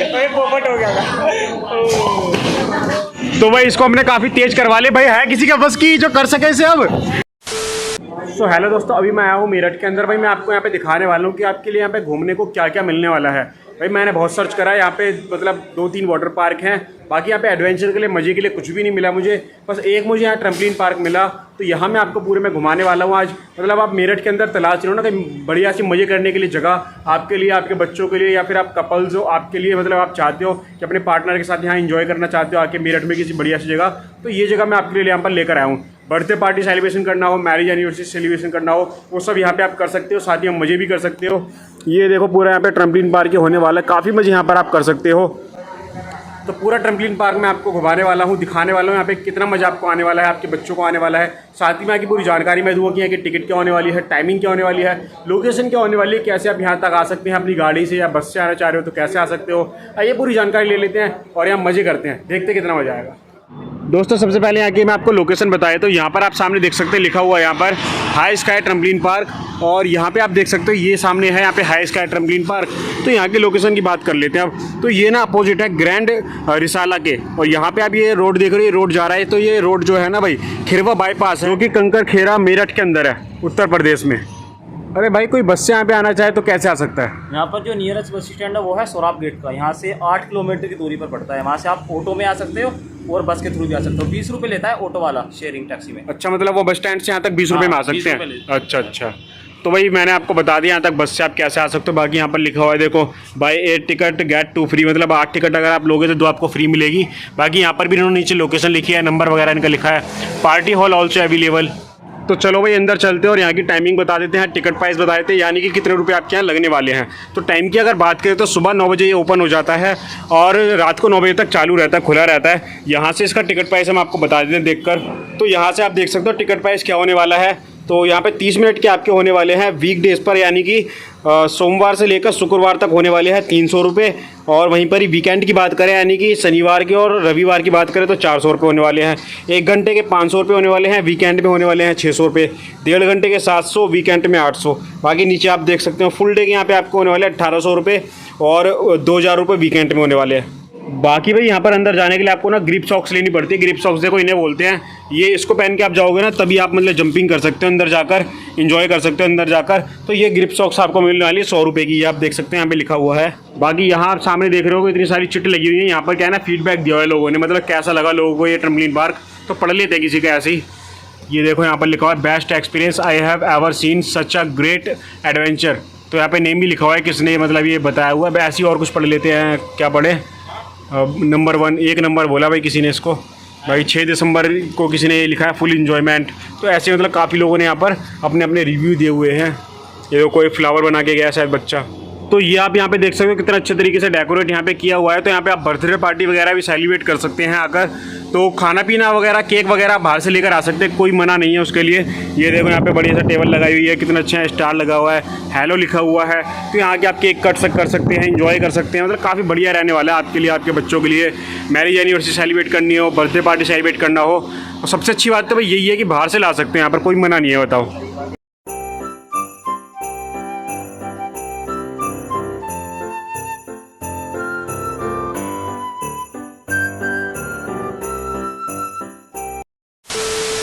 पोपट हो गया था। तो भाई इसको हमने काफ़ी तेज करवा लिया भाई, है किसी का बस की जो कर सके इसे अब। तो हेलो दोस्तों, अभी मैं आया हूँ मेरठ के अंदर। भाई मैं आपको यहाँ पे दिखाने वाला हूँ कि आपके लिए यहाँ पे घूमने को क्या क्या मिलने वाला है। भाई मैंने बहुत सर्च करा है, यहाँ पे मतलब 2-3 वाटर पार्क हैं। बाकी यहाँ पे एडवेंचर के लिए, मज़े के लिए कुछ भी नहीं मिला मुझे। बस एक मुझे यहाँ ट्रम्पलिन पार्क मिला, तो यहाँ मैं आपको पूरे में घुमाने वाला हूँ आज। मतलब आप मेरठ के अंदर तलाश रहे हो ना कहीं बढ़िया सी मज़े करने के लिए जगह, आपके लिए, आपके बच्चों के लिए, या फिर आप कपल्स हो, आपके लिए मतलब आप चाहते हो कि अपने पार्टनर के साथ यहाँ इंजॉय करना चाहते हो आके मेरठ में किसी बढ़िया सी जगह, तो ये जगह मैं आपके लिए यहाँ पर लेकर आया हूँ। बर्थडे पार्टी सेलिब्रेशन करना हो, मैरिज एनिवर्सरी सेलिब्रेशन करना हो, वो सब यहाँ पे आप कर सकते हो, साथ ही हम मज़े भी कर सकते हो। ये देखो पूरा यहाँ पे ट्रम्पलिन पार्क होने वाला है, काफ़ी मज़े यहाँ पर आप कर सकते हो। तो पूरा ट्रम्पलिन पार्क मैं आपको घुमाने वाला हूँ, दिखाने वाला हूँ यहाँ पे कितना मज़ा आपको आने वाला है, आपके बच्चों को आने वाला है। साथ ही में आगे पूरी जानकारी मैं दूँगा कि यहाँ की टिकट क्या होने वाली है, टाइमिंग क्या होने वाली है, लोकेशन क्या होने वाली है, कैसे आप यहाँ तक आ सकते हैं अपनी गाड़ी से या बस से आना चाह रहे हो तो कैसे आ सकते हो। आइए पूरी जानकारी ले लेते हैं और यहाँ मज़े करते हैं, देखते कितना मज़ा आएगा। दोस्तों सबसे पहले यहाँ की मैं आपको लोकेशन बताया, तो यहाँ पर आप सामने देख सकते हैं लिखा हुआ है यहाँ पर हाई स्काई ट्रम्पलिन पार्क, और यहाँ पे आप देख सकते हो ये सामने है यहाँ पे हाई स्काई ट्रम्पलिन पार्क। तो यहाँ की लोकेशन की बात कर लेते हैं अब। तो ये ना अपोजिट है ग्रैंड रिसाला के, और यहाँ पे आप ये रोड देख रहे हो, ये रोड जा रहा है, तो ये रोड जो है ना भाई खिरवा बाईपास है, जो कि कंकर खेरा मेरठ के अंदर है, उत्तर प्रदेश में। अरे भाई कोई बस से यहाँ पे आना चाहे तो कैसे आ सकता है? यहाँ पर जो नियरेस्ट बस स्टैंड है वो है सोराब गेट का, यहाँ से 8 किलोमीटर की दूरी पर पड़ता है। वहाँ से आप ऑटो में आ सकते हो और बस के थ्रू भी आ सकते हो। 20 रुपये लेता है ऑटो वाला शेयरिंग टैक्सी में। अच्छा, मतलब वो बस स्टैंड से यहाँ तक 20 रुपये में आ सकते हैं? अच्छा अच्छा, तो भाई मैंने आपको बता दिया यहाँ तक बस से आप कैसे आ सकते हो। बाकी यहाँ पर लिखा हुआ है देखो, बाय 8 टिकट गेट 2 फ्री, मतलब 8 टिकट अगर आप लोगे तो 2 आपको फ्री मिलेगी। बाकी यहाँ पर भी इन्होंने नीचे लोकेशन लिखी है, नंबर वगैरह इनका लिखा है। Party hall also available. तो चलो भाई अंदर चलते हैं और यहाँ की टाइमिंग बता देते हैं, टिकट प्राइस बता देते हैं, यानी कि कितने रुपए आपके यहाँ लगने वाले हैं। तो टाइम की अगर बात करें तो सुबह 9 बजे ये ओपन हो जाता है और रात को 9 बजे तक चालू रहता है, खुला रहता है। यहाँ से इसका टिकट प्राइस हम आपको बता देते हैं देखकर। तो यहाँ से आप देख सकते हो टिकट प्राइस क्या होने वाला है। तो यहाँ पे 30 मिनट के आपके होने वाले हैं वीकडेज़ पर, यानी कि सोमवार से लेकर शुक्रवार तक होने वाले हैं 300 रुपये। और वहीं पर ही वीकेंड की बात करें, यानी कि शनिवार के और रविवार की बात करें तो 400 रुपये होने वाले हैं। 1 घंटे के 500 रुपये होने वाले हैं, वीकेंड में होने वाले हैं 600 रुपये। 1.5 घंटे के 700, वीकेंड में 800। बाकी नीचे आप देख सकते हो फुल डे के यहाँ पे आपको होने वाले हैं 1800 रुपये और 2000 रुपये वीकेंड में होने वाले हैं। बाकी भाई यहाँ पर अंदर जाने के लिए आपको ना ग्रिप सॉक्स लेनी पड़ती है। ग्रिप सॉक्स देखो इन्हें बोलते हैं, ये इसको पहन के आप जाओगे ना तभी आप मतलब जंपिंग कर सकते हो, अंदर जाकर इंजॉय कर सकते हो अंदर जाकर। तो ये ग्रिप सॉक्स आपको मिलने वाली है 100 रुपये की, ये आप देख सकते हैं यहाँ पे लिखा हुआ है। बाकी यहाँ आप सामने देख रहे हो इतनी सारी चिट लगी हुई है। यहाँ पर क्या है ना, फीडबैक दिया हुआ है लोगों ने, मतलब कैसा लगा लोगों को ये ट्रम्पलिन पार्क, तो पढ़ लेते हैं किसी का ऐसे ही। ये देखो यहाँ पर लिखा हुआ है best experience I have ever seen such a great adventure. तो यहाँ पे नेम भी लिखा हुआ है किसने मतलब ये बताया हुआ है। ऐसे ही और कुछ पढ़ लेते हैं, क्या पढ़े, नंबर 1 1 नंबर बोला भाई किसी ने इसको। भाई 6 दिसंबर को किसी ने लिखा है फुल इन्जॉयमेंट। तो ऐसे मतलब काफ़ी लोगों ने यहाँ पर अपने अपने रिव्यू दिए हुए हैं। ये कोई फ्लावर बना के गया शायद बच्चा। तो ये आप यहाँ पे देख सकते हो कितना अच्छे तरीके से डेकोरेट यहाँ पे किया हुआ है। तो यहाँ पे आप बर्थडे पार्टी वगैरह भी सेलिब्रेट कर सकते हैं आकर। तो खाना पीना वगैरह, केक वगैरह बाहर से लेकर आ सकते हैं, कोई मना नहीं है उसके लिए। ये देखो यहाँ पे बढ़िया सा टेबल लगाई हुई है, कितना अच्छा स्टार लगा हुआ है, हेलो लिखा हुआ है। तो यहाँ के आप केक कट कर सकते हैं, एंजॉय कर सकते हैं। मतलब काफ़ी बढ़िया रहने वाला है आपके लिए, आपके बच्चों के लिए। मैरिज एनिवर्सरी सेलिब्रेट करनी हो, बर्थडे पार्टी सेलिब्रेट करना हो, और सबसे अच्छी बात तो भाई यही है कि बाहर से ला सकते हैं, यहाँ पर कोई मना नहीं है, बताओ।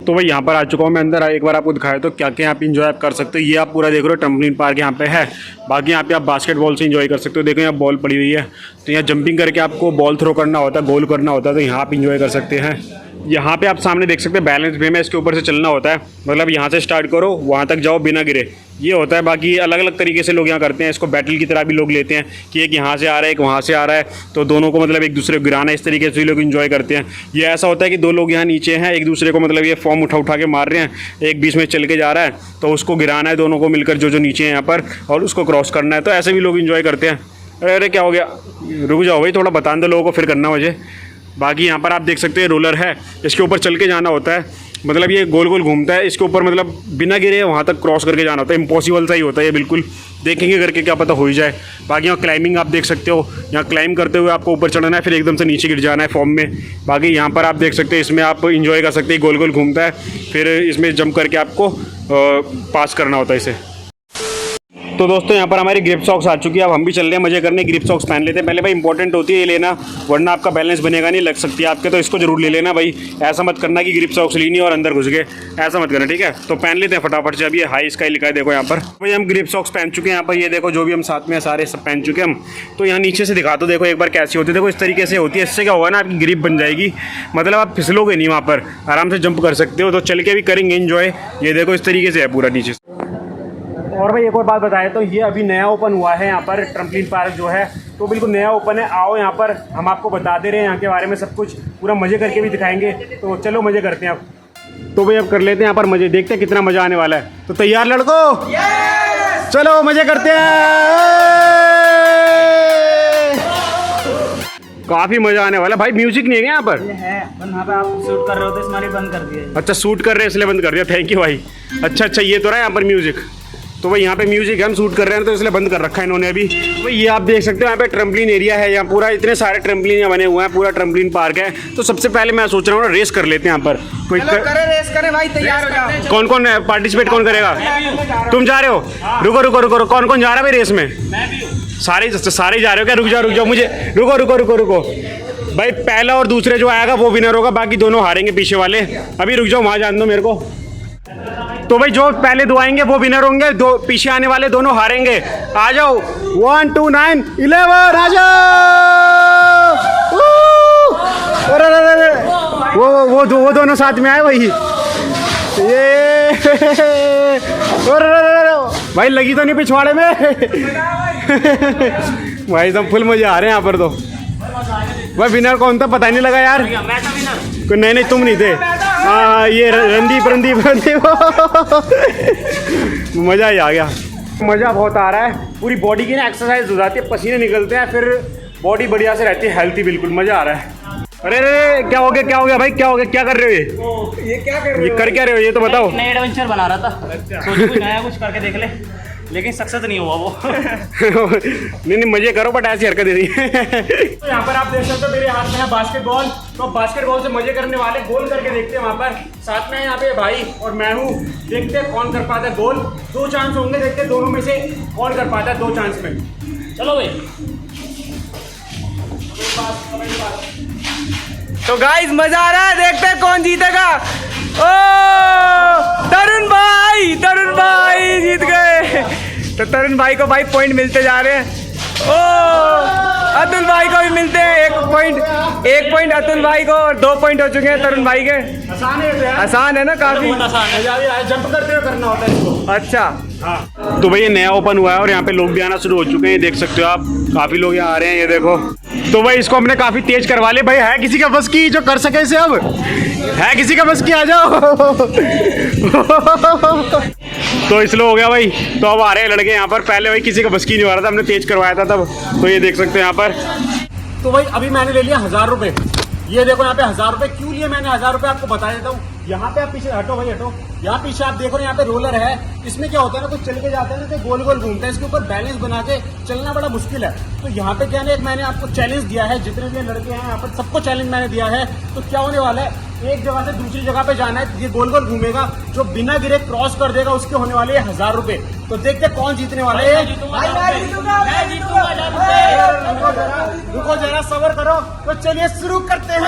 तो भाई यहाँ पर आ चुका हूँ मैं अंदर, एक बार आपको दिखाया तो क्या क्या यहाँ पे इंजॉय आप कर सकते हो। ये आप पूरा देख रहे हो ट्रम्पलिन पार्क यहाँ पे है। बाकी यहाँ पे आप बास्केटबॉल से इंजॉय कर सकते हो। देखो यहाँ बॉल पड़ी हुई है, तो यहाँ जंपिंग करके आपको बॉल थ्रो करना होता है, गोल करना होता है, तो यहाँ आप इंजॉय कर सकते हैं। यहाँ पे आप सामने देख सकते हैं बैलेंस बीम है, इसके ऊपर से चलना होता है, मतलब यहाँ से स्टार्ट करो वहाँ तक जाओ बिना गिरे, ये होता है। बाकी अलग अलग तरीके से लोग यहाँ करते हैं, इसको बैटल की तरह भी लोग लेते हैं कि एक यहाँ से आ रहा है एक वहाँ से आ रहा है, तो दोनों को मतलब एक दूसरे को गिराना, इस तरीके से लोग इन्जॉय करते हैं। ये ऐसा होता है कि 2 लोग यहाँ नीचे हैं, एक दूसरे को मतलब ये फॉर्म उठा के मार रहे हैं, एक बीच में चल के जा रहा है, तो उसको गिराना है दोनों को मिलकर जो नीचे हैं यहाँ पर, और उसको क्रॉस करना है। तो ऐसे भी लोग इन्जॉय करते हैं। अरे क्या हो गया, रुक जाओ भाई, थोड़ा बता दो लोगों को फिर करना मुझे। बाकी यहाँ पर आप देख सकते हैं रोलर है, इसके ऊपर चल के जाना होता है, मतलब ये गोल गोल घूमता है, इसके ऊपर मतलब बिना गिरे वहाँ तक क्रॉस करके जाना होता है। इम्पॉसिबल सा ही होता है ये, बिल्कुल देखेंगे करके क्या पता हो ही जाए। बाकी यहाँ क्लाइंबिंग आप देख सकते हो, यहाँ क्लाइंब करते हुए आपको ऊपर चढ़ना है, फिर एकदम से नीचे गिर जाना है फॉर्म में। बाकी यहाँ पर आप देख सकते हैं, इसमें आप इंजॉय कर सकते हैं, गोल गोल घूमता है, फिर इसमें जंप करके आपको पास करना होता है इसे। तो दोस्तों यहाँ पर हमारी ग्रिप सॉक्स आ चुकी है। अब हम भी चल रहे हैं मजे करने, ग्रिप सॉक्स पहन लेते हैं। पहले भाई इंपॉर्टेंट होती है ये लेना, वरना आपका बैलेंस बनेगा नहीं, लग सकती है आपके, तो इसको जरूर ले लेना भाई। ऐसा मत करना कि ग्रिप सॉक्स लेनी और अंदर घुस गए, ऐसा मत करना, ठीक है। तो पहन लेते हैं फटाफट से। अब ये हाई स्काई लिखा है देखो यहाँ पर। भाई हम ग्रिप सॉक्स पहन चुके हैं यहाँ पर, ये देखो जो भी हम साथ में सारे सब पहन चुके हैं हम। तो यहाँ नीचे से दिखा दो, देखो एक बार कैसी होती है। देखो इस तरीके से होती है, इससे क्या होगा ना, आपकी ग्रिप बन जाएगी, मतलब आप फिसलोगे नहीं, वहाँ पर आराम से जंप कर सकते हो। तो चल के भी करेंगे एंजॉय। ये देखो इस तरीके से है पूरा नीचे से। और भाई एक और बात बताएं तो ये अभी नया ओपन हुआ है यहाँ पर ट्रम्पलिन पार्क जो है, तो बिल्कुल नया ओपन है। आओ यहाँ पर, हम आपको बता दे रहे हैं यहाँ के बारे में सब कुछ, पूरा मज़े करके भी दिखाएंगे। तो चलो मज़े करते हैं अब। तो भाई अब कर लेते हैं यहाँ पर मज़े, देखते हैं कितना मज़ा आने वाला है। तो तैयार लड़को? चलो मज़े करते हैं। काफ़ी मज़ा आने वाला है भाई। म्यूजिक नहीं है क्या यहाँ पर? है, वहाँ पे आप शूट कर रहे हो तो इसलिए बंद कर दिया। अच्छा शूट कर रहे हैं इसलिए बंद कर दिया, थैंक यू भाई। अच्छा ये तो रहा है यहाँ पर म्यूजिक। तो भाई यहाँ पे म्यूजिक हम शूट कर रहे हैं तो इसलिए बंद कर रखा है इन्होंने अभी। तो ये आप देख सकते हो यहाँ पे ट्रम्पलिन एरिया है, यहाँ पूरा इतने सारे ट्रम्पलिन यहाँ बने हुए हैं, पूरा ट्रम्पलिन पार्क है। तो सबसे पहले मैं सोच रहा हूँ ना रेस कर लेते हैं यहाँ पर। कोई रेस करें भाई, तैयार हो जाओ। कौन कौन पार्टिसिपेट कौन करेगा? तुम जा रहे हो? रुको रुको रुको, कौन कौन जा रहा है भाई रेस में? सारे जा रहे हो क्या? रुक जाओ मुझे, रुको भाई। पहला और दूसरे जो आएगा वो विनर होगा, बाकी दोनों हारेंगे पीछे वाले। अभी रुक जाओ, वहाँ जान दो मेरे को। तो भाई जो पहले दो आएंगे वो विनर होंगे, दो पीछे आने वाले दोनों हारेंगे। आ जाओ 1 2 9 11 आ जाओ। वो दोनों साथ में आए भाई। ये भाई लगी तो नहीं पिछवाड़े में। भाई सब फुल मजे आ रहे हैं यहाँ पर। तो भाई विनर कौन था पता ही नहीं लगा यार। नहीं तुम नहीं थे। हाँ ये रणदीप मज़ा ही आ गया, मज़ा बहुत आ रहा है। पूरी बॉडी की ना एक्सरसाइज हो जाती है, पसीने निकलते हैं, फिर बॉडी बढ़िया से रहती है, हेल्थी बिल्कुल, मज़ा आ रहा है। अरे क्या हो गया भाई, क्या हो गया, क्या कर रहे हो? ये क्या कर रहे हो? कर क्या रहे हो ये तो बताओ। नया एडवेंचर बना रहा था, सोचो कुछ नया कुछ करके देख ले, लेकिन सक्सेस नहीं हुआ वो। नहीं मजे करो, बट ऐसी हरकत दे रही है। तो यहाँ पर आप देख सकते हो मेरे हाथ में है बास्केटबॉल। तो बास्केटबॉल से मजे करने वाले, गोल करके देखते हैं वहाँ पर। साथ में यहाँ पे भाई और मैं हूँ, देखते हैं कौन कर पाता है गोल। 2 चांस होंगे, देखते हैं दोनों में से कौन कर पाता है 2 चांस में। चलो भाई। तो गाइस मजा आ रहा है, देखते हैं कौन जीतेगा। ओ तरुण भाई जीत गए। तो तरुण भाई को भाई पॉइंट मिलते जा रहे हैं। ओ अतुल भाई को भी मिलते हैं 1 पॉइंट अतुल भाई को, और 2 पॉइंट हो चुके हैं तरुण भाई के। आसान है ना काफी? जंप करते हुए करना होता है इसको। अच्छा हाँ। तो भाई ये नया ओपन हुआ है और यहाँ पे लोग भी आना शुरू हो चुके हैं, देख सकते हो आप, काफी लोग यहाँ आ रहे हैं, ये देखो। तो भाई इसको हमने काफी तेज करवा लिया भाई। है किसी का बस की जो कर सके इसे? अब है किसी का बस की? आ जाओ। तो इसलिए हो गया भाई। तो अब आ रहे हैं लड़के यहाँ पर। पहले भाई किसी का बस की नहीं हो रहा था, हमने तेज करवाया था तब। तो ये देख सकते हो यहाँ पर। तो भाई अभी मैंने ले लिया 1000 रुपये। ये देखो यहाँ पे 1000 रुपये। क्यों लिए मैंने 1000 रुपये आपको बता देता हूँ। यहाँ पे आप पीछे हटो भाई, हटो। यहाँ पीछे आप देखो, यहाँ पे रोलर है। इसमें क्या होता है ना, कुछ चल के जाते हैं ना तो गोल गोल घूमता है, इसके ऊपर बैलेंस बना के चलना बड़ा मुश्किल है। तो यहाँ पे क्या है, मैंने आपको चैलेंज दिया है, जितने भी लड़के हैं यहाँ पर सबको चैलेंज मैंने दिया है। तो क्या होने वाला है, एक जगह से दूसरी जगह पे जाना है, ये गोल गोल घूमेगा, जो बिना गिरे क्रॉस कर देगा उसके होने वाले 1000 रुपए। तो देखते हैं कौन जीतने वाले हैं। रुको जरा सब्र करो। तो चलिए शुरू करते हैं।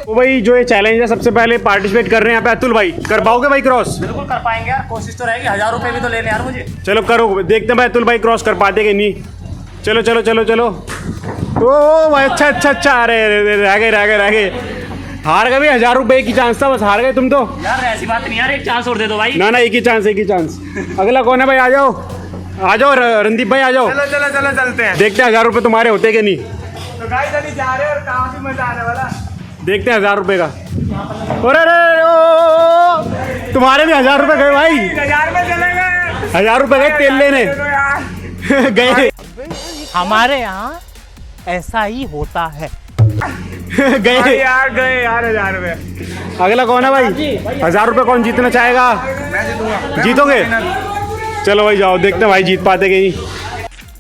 तो भाई जो ये चैलेंज है, सबसे पहले पार्टिसिपेट कर रहे हैं यहाँ पे अतुल भाई। कर पाओगे भाई क्रॉस? बिल्कुल कर पाएंगे यार, कोशिश तो रहेगी। 1000 रुपए भी तो लेने यार मुझे। चलो करो, देखते हैं भाई अतुल भाई क्रॉस कर पाते कि नहीं। चलो चलो चलो चलो। ओ भाई अच्छा। अरे रह गए। हार गए भाई। 1000 रुपए की चांस था, बस हार गए तुम तो। यार ऐसी बात नहीं यार, एक चांस और दे दो भाई। ना एक ही चांस। अगला कौन है भाई? आ जाओ रणदीप भाई, आ जाओ। चलो चलते हैं, देखते हैं 1000 रुपए तुम्हारे होते कि नहीं। तो गाइस अभी जा रहे हैं और काफी मजा आने वाला। देखते हैं 1000 रुपए का। अरे तुम्हारे भी 1000 रुपए गए भाई। 1000 में चले गए। 1000 रुपए गए तेल लेने गए। हमारे यहाँ ऐसा ही होता है। गए यार 1000 रुपए। अगला कौन है भाई? 1000 रुपए कौन जीतना चाहेगा? मैं जीतूंगा। जीतोगे? चलो भाई जाओ, देखते हैं भाई जीत पाते कि नहीं।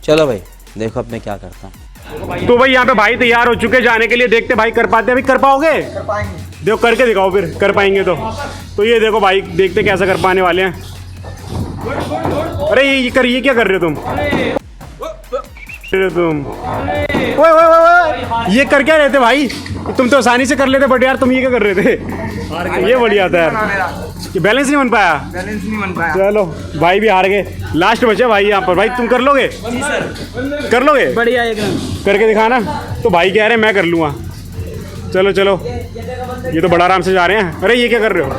चलो भाई देखो अब मैं क्या करता हूँ। तो भाई यहाँ पे भाई तैयार हो चुके जाने के लिए, देखते भाई कर पाते हैं। अभी कर पाओगे? कर पाएंगे। देखो करके दिखाओ फिर, कर पाएंगे तो ये देखो भाई, देखते कैसा कर पाने वाले हैं। अरे ये क्या कर रहे हो तुम? ओए ओए ओए, ये कर क्या रहे थे भाई? तुम तो आसानी से कर लेते, बट यार तुम ये क्या कर रहे थे? ये बढ़िया था यार, कि बैलेंस नहीं बन पाया। बैलेंस नहीं बन पाया। चलो भाई भी हार गए, लास्ट बचे भाई यहाँ पर। भाई तुम कर लोगे? कर लोगे? बढ़िया एकदम। करके दिखाना। तो भाई कह रहे हैं मैं कर लूँगा। चलो चलो, ये तो बड़ा आराम से जा रहे हैं। अरे ये क्या कर रहे हो?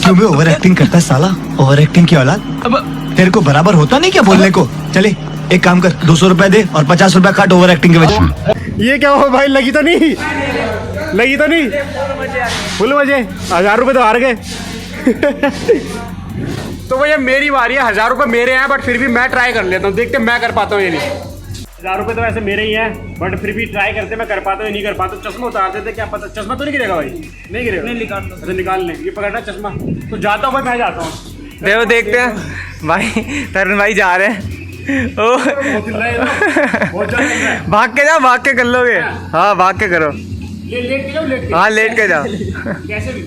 क्यों भी ओवर एक्टिंग करता है साला, ओवर एक्टिंग की औलाद। अब तेरे को बराबर होता नहीं क्या बोलने को? चले एक काम कर, 200 रुपए दे और 50 रुपए काट ओवर एक्टिंग के वजह। ये क्या हो भाई? लगी तो नहीं? लगी तो नहीं? फुल मजे। 1000 रुपये तो हार गए। तो भैया मेरी बारी है, 1000 रुपये मेरे हैं, बट फिर भी मैं ट्राई कर लेता हूँ, देखते मैं कर पाता हूँ ये नहीं। 1000 रुपये तो वैसे मेरे ही हैं, बट फिर भी ट्राई करते मैं कर पाता हूँ या नहीं कर पाता हूँ। चश्मा उतार देते, क्या पता चश्मा तो नहीं गिरेगा भाई? नहीं गिरेगा? नहीं निकाल। अच्छा निकाल लें, ये पकड़ना चश्मा। तो जाता हूँ भाई, मैं जाता हूँ। देखो देखते हैं भाई, तरुण भाई जा रहे हैं। ओ भाग के जाओ, भाग के कर लोगे। हाँ भाग के करो। लेट के जाओ, लेट के। हाँ लेट के जाओ। कैसे भी।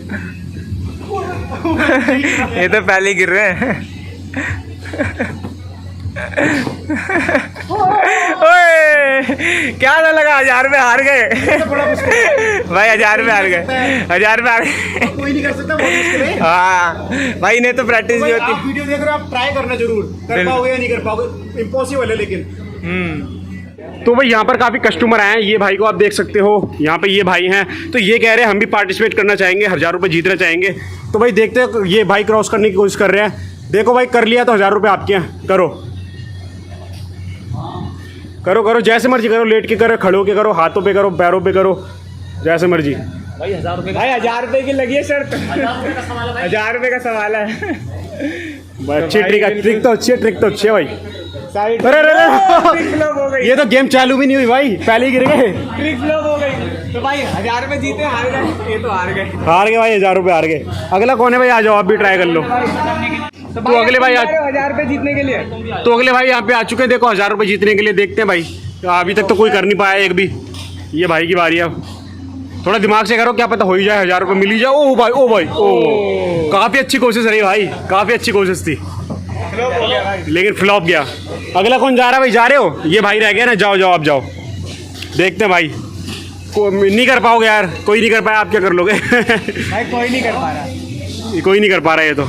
ये तो पहले गिर रहे हैं। ओए क्या ना लगा, 1000 रुपये हार गए भाई। 1000 रुपये हार गए, 1000 रुपये हार गए। कोई नहीं कर सकता, बहुत मुश्किल है। हाँ भाई, इन्हें तो प्रैक्टिस भी होती आप वीडियो देख रहे हो, आप ट्राई करना जरूर। कर पाओगे या नहीं कर पाओगे, इम्पॉसिबल है लेकिन। तो भाई यहाँ पर काफ़ी कस्टमर आए हैं। ये भाई को आप देख सकते हो, यहाँ पे ये भाई हैं, तो ये कह रहे हैं हम भी पार्टिसिपेट करना चाहेंगे, 1000 रुपये जीतना चाहेंगे। तो भाई देखते हैं, ये भाई क्रॉस करने की कोशिश कर रहे हैं। देखो भाई कर लिया तो 1000 रुपये आपके हैं। करो करो करो, जैसे मर्जी करो, लेट के करो, खड़ो के करो, हाथों पे करो, पैरों पे करो, जैसे मर्जी। भाई 1000 रुपये भाई 1000 रुपये की लगी है शर्त। 1000 रुपये का सवाल है। अच्छी ट्रिक है, ट्रिक तो अच्छी है, ट्रिक तो अच्छी है भाई। सारी अरे अरे ट्रिक फ्लॉप हो गई। ये तो गेम चालू भी नहीं हुई भाई, पहले ही गिर गए। ट्रिक फ्लॉप हो गई। तो भाई 1000 रुपये जीते, हार गए। ये तो हार गए। हार गए भाई, 1000 रुपये हार गए। अगला कौन है भाई? आ जाओ, आप भी ट्राई कर लो। तो अगले भाई 1000 रुपये जीतने के लिए। तो अगले भाई यहाँ पे आ चुके हैं। देखो 1000 रुपये जीतने के लिए देखते हैं भाई। अभी तक तो कोई कर नहीं पाया एक भी। ये भाई की बारी है। थोड़ा दिमाग से करो, क्या पता हो ही जाए, 1000 रुपये मिल ही जाए। ओ भाई, ओ भाई, ओ काफ़ी अच्छी कोशिश रही भाई, काफ़ी अच्छी कोशिश थी, लेकिन फ्लॉप गया। अगला कौन जा रहा है भाई? जा रहे हो? ये भाई रह गया ना, जाओ जाओ आप जाओ। देखते हैं भाई, नहीं कर पाओगे यार, कोई नहीं कर पाया, आप क्या कर लोगे? भाई कोई नहीं कर पा रहा। कोई नहीं कर पा रहा है ये तो।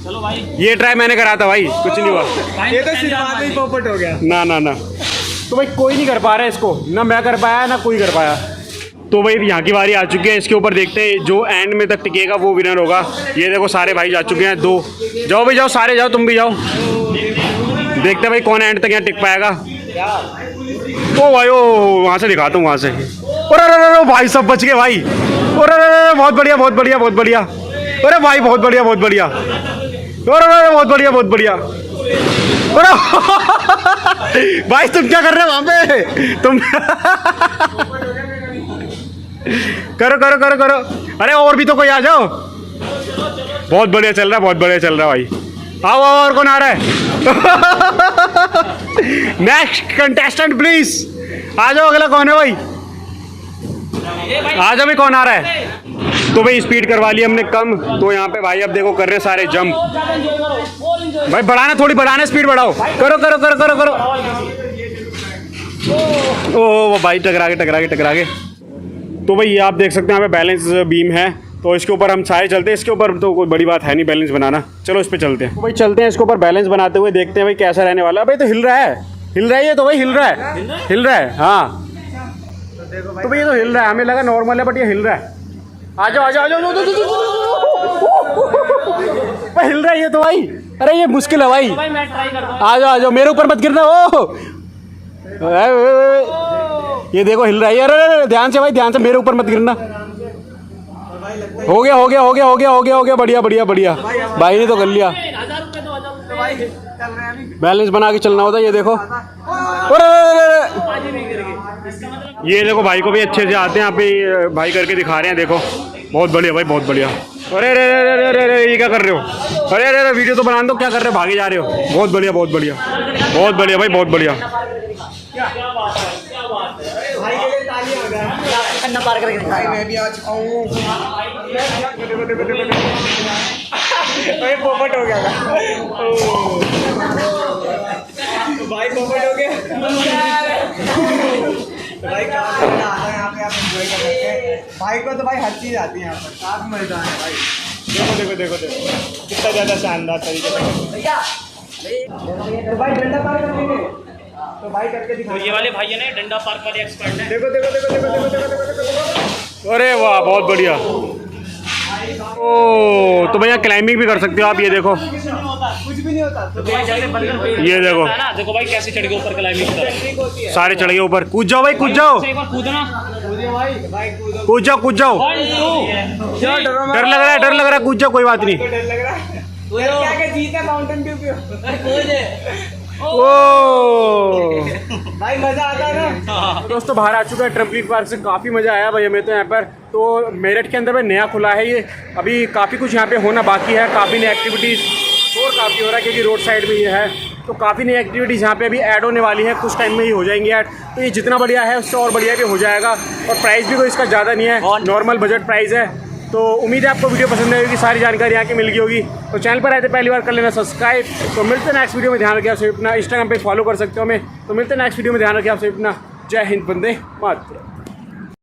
चलो भाई, ये ट्राई मैंने करा था भाई, कुछ नहीं हुआ। ये तो शुरुआत में ही पोपट हो गया। ना ना ना, तो भाई कोई नहीं कर पा रहा है इसको, ना मैं कर पाया ना कोई कर पाया। तो भाई यहाँ की बारी आ चुकी है, इसके ऊपर देखते हैं जो एंड में तक टिकेगा वो विनर होगा। ये देखो सारे भाई जा चुके हैं, 2 जाओ भाई, जाओ सारे जाओ, तुम भी जाओ। देखते हैं भाई कौन एंड तक यहाँ टिक पाएगा। ओ भाई, ओ वहाँ से दिखाता हूँ, वहाँ से। अरे भाई सब बच गए भाई। अरे बहुत बढ़िया, बहुत बढ़िया, बहुत बढ़िया। अरे भाई बहुत बढ़िया, बहुत बढ़िया। अरे बहुत बढ़िया, बहुत बढ़िया। अरे भाई तुम क्या कर रहे हो वहाँ पे? तुम करो करो करो करो। अरे और भी तो कोई आ जाओ। बहुत बढ़िया चल रहा है, बहुत बढ़िया चल रहा है भाई। आओ आओ, और कौन आ रहा है? नेक्स्ट कंटेस्टेंट प्लीज आ जाओ। अगला कौन है भाई? आ जाओ भाई, कौन आ रहा है? तो भाई स्पीड करवा ली हमने कम, तो यहाँ पे भाई अब देखो कर रहे हैं सारे जंप। भाई बढ़ाना, थोड़ी बढ़ाना, स्पीड बढ़ाओ। करो करो करो करो करो। ओ भाई टकरा के टकरा के टकरा के। तो भाई ये आप देख सकते हैं यहाँ पे बैलेंस बीम है, तो इसके ऊपर हम सारे चलते हैं। इसके ऊपर तो कोई बड़ी बात है नहीं बैलेंस बनाना। चलो इस पे चलते हैं। तो भाई चलते हैं इसके ऊपर बैलेंस बनाते हुए, देखते हैं भाई कैसा रहने वाला है। भाई तो हिल रहा है, हिल रहा है ये तो भाई, हिल रहा है, हिल रहा है। हाँ तो भाई ये तो हिल रहा है, हमें लगा नॉर्मल है बट ये हिल रहा है। आ जाओ आ जाओ आ जाओ, भाई हिल रहा है ये तो भाई। अरे ये मुश्किल है भाई, मैं ट्राई करता हूँ। आ जाओ आ जाओ, मेरे ऊपर मत गिरना। ओ ये देखो हिल रहा है। अरे ध्यान से भाई, ध्यान से, मेरे ऊपर मत गिरना। हो गया हो गया हो गया हो गया हो गया हो गया, बढ़िया बढ़िया बढ़िया। भाई ने तो कर लिया। 1000 रुपये तो 1000 रुपये। बैलेंस बना के चलना होता है। ये देखो, ये देखो भाई को भी अच्छे से आते हैं। यहाँ पे भाई करके दिखा रहे हैं, देखो बहुत बढ़िया भाई, बहुत बढ़िया। अरे अरे अरे अरे अरे ये क्या कर रहे हो? अरे अरे वीडियो तो बना दो, क्या कर रहे हो? भागे जा रहे हो। बहुत बढ़िया, बहुत बढ़िया, बहुत बढ़िया भाई, बहुत बढ़िया। भाई के लिए ताली हो गया। अन्ना पार करके दिखाएगा। मैं भी आ चुका हूँ। भाई पोपट हो गया था। भाई पोपट हो गया। तो भाई काफी मजा आता है यहाँ पे, आप एंजॉय कर सकते हैं। भाई को तो भाई हर चीज़ आती है यहाँ पर, काफी मजा है भाई। देखो कितना ज़्यादा शानदार तरीके से। तो भाई डंडा पार कर लेंगे, तो भाई करके दिखा। ये वाले भाई है ना डंडा पार्क वाले एक्सपर्ट हैं। देखो। अरे वाह बहुत बढ़िया। ओ तो भैया क्लाइंबिंग भी कर सकते हो आप, ये देखो कुछ भी नहीं होता। तो भाई जैसे बंदर पेड़ ये देखो। है ना, देखो भाई कैसे चढ़ गए ऊपर क्लाइंबिंग कर। टेक्निक होती है। सारे चढ़ गए ऊपर, कूद जाओ भाई कूद जाओ, एक बार कूदना। कूदिए भाई कूदो। कूद जाओ कूद जाओ। 1 2 क्यों डरो मत? डर लग रहा है कूद जाओ, कोई बात नहीं। तो डर लग रहा है। क्या जीता माउंटेन ड्यू पे। ओ भाई मजा आता है ना। तो दोस्तों बाहर आ चुका है ट्रम्पलिन पार्क से, काफ़ी मज़ा आया भाई हमें तो यहाँ पर। तो मेरठ के अंदर में नया खुला है ये, अभी काफ़ी कुछ यहाँ पे होना बाकी है, काफ़ी नई एक्टिविटीज़, शोर काफ़ी हो रहा है क्योंकि रोड साइड में ये है। तो काफ़ी नई एक्टिविटीज़ यहाँ पे अभी ऐड होने वाली है, कुछ टाइम में ही हो जाएंगी ऐड। तो ये जितना बढ़िया है उससे और बढ़िया भी हो जाएगा, और प्राइस भी कोई इसका ज़्यादा नहीं है, नॉर्मल बजट प्राइस है। तो उम्मीद है आपको वीडियो पसंद आएगी, सारी जानकारी यहाँ की मिल गई होगी। तो चैनल पर आए थे पहली बार कर लेना सब्सक्राइब। तो मिलते हैं नेक्स्ट वीडियो में, ध्यान रखिए आप सभी अपना। इंस्टाग्राम पे फॉलो कर सकते हो हमें। तो मिलते हैं नेक्स्ट वीडियो में, ध्यान रखिए आप सभी अपना। जय हिंद, वंदे मातरम।